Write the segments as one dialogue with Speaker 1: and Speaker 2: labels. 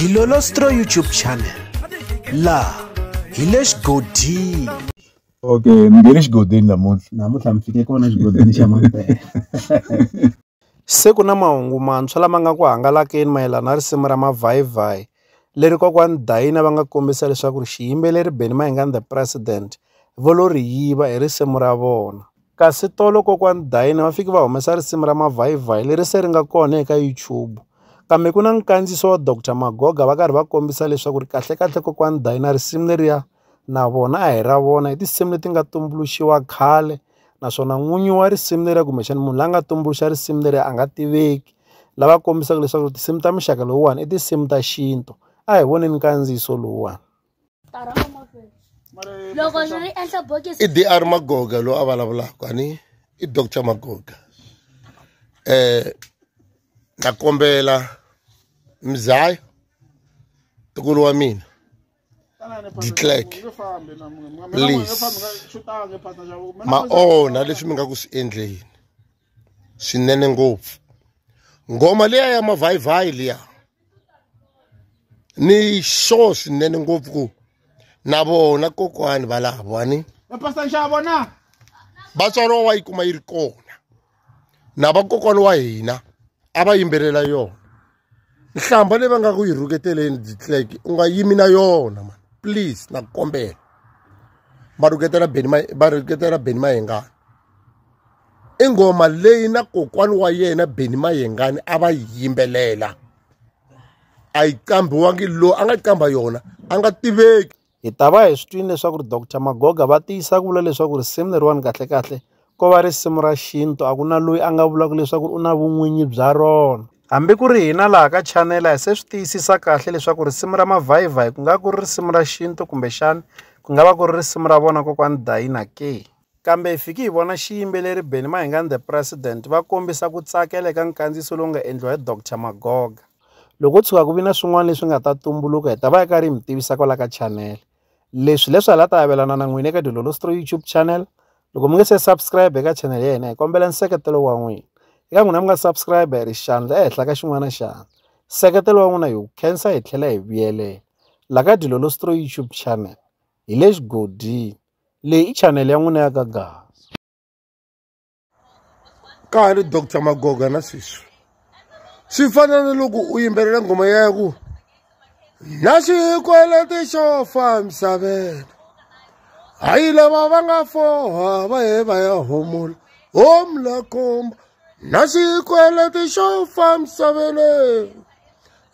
Speaker 1: Dilolostro YouTube channel. La Hilesh Godin.
Speaker 2: Okay, ngenish Godin namuntlha mfike kona xigodini xa Mampela.
Speaker 1: Se ku na mahungu mantshwa lama nga ku hangalakeni mayelana na risimu ra Mavhayivhayi leri kokwani Dayina va nga kombisa leswaku xiyimbeleri Benny Mayengani the President vo lo ri yiva hi risimu ra vona. Kasi tolo kokwani Dayina va fike va humesa risimu ra Mavhayivhayi leri se ri nga kona eka YouTube. Kambe ku na nkandziyiso wa Dr Magoga va karhi va kombisa leswaku kahlekahle kokwani Dayina risimu leriya na vona a hi ra vona hi tinsimu leti nga tumbuluxiwa khale, naswona n'winyi wa risimu leriya kumbexani munhu la nga tumbuluxa risimu leriya a nga tiveki, lava kombisaka leswaku tinsimu ta mixaka lowuwani i tinsimu ta xintu. A hi voneni nkandziyiso lowuwani.
Speaker 3: I DR Magoga lo a vulavulaka ani i Dr Magoga. Na kombela Mzaya tukulu wa mina Declerk, please maona leswi mi nga ku swi endleni swinene ngopfu. Ngoma leya ya Mavhayivhayi liya ni sure swinene ngopfu ku na vona kokwani valavo ani vatswari wa yi kuma yi ri kona, na vakokwani wa hina a va yimbelela yona. Nhlamba leyi va nga ku yi rhuketeleni Declerk u nga yimi na yona man, please na kombela. Va rhuketela Benny Mayengani i ngoma leyi na kokwani wa yena Benny Mayengani a va yimbelela, a yi kambiwangi lo a nga kamba yona a nga tiveki.
Speaker 1: Hi ta va hi swi twini leswaku Dr Magoga va tiyisa ku vula leswaku risimu leriwani kahlekahle ko va risimu ra xintu, a ku na loyi a nga vulaka leswaku u na vun'winyi bya rona. Hambi ku ri hina laha ka chanela hi se swi tiyisisa kahle leswaku risimu ra Mavhayivhayi ku nga ku ri risimu ra xintu kumbexani ku nga va ku ri risimu ra vona kokwani Dayina ke. Kambe hi fiki hi vona xiyimbeleri Benny Mayengani the President va kombisa ku tsakela eka nkandziyiso lowu nga endliwa hi Dr Magoga. Loko tshuka ku vi na swin'wana leswi nga ta tumbuluka hi ta va hi karhi hi mi tivisa kwala ka chanel. Leswi hala ta avelana na n'wina eka Dilolostro YouTube channel. Loko mi nge se subscribe eka channel ya hina hi kombela nseketelo wa n'wina. Eka n'wina mi nga subscribe hi ri xandla ehenhla ka xin'wana xandla. Nseketelo wa n'wina hi wu khensa hi tlhela hi vuyelela. La ka Dilolostro YouTube channel hi le xigodini. Leyi i channel ya n'wina ya ka Gaza.
Speaker 3: Kani Dr Magoga na sweswi swi fana na loko u yimbelela ngoma ya ku na xikweleti xo fambisa vena, hayi lava va nga foha va he va ya homula homla komba na xikweleti xo fambisa vele,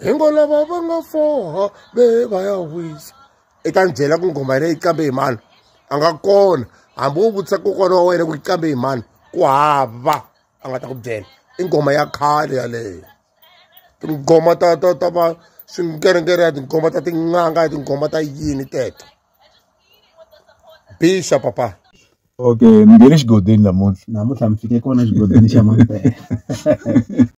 Speaker 3: hingo lava va nga foha ve va ya wisa. Eka byela ku ngoma leyi kambe hi mani a nga kona, hambi u vutisa kokwana wa wena ku kambe hi mani ku hava a nga ta ku byela. I ngoma ya khale yaleyo, tingoma ta va swinkerengere ya tingoma ta tin'anga ya tingoma ta yini teto bixa papa.
Speaker 2: Okay, ngenish Godin namuntlha mfike kona xigodini xa Mampela.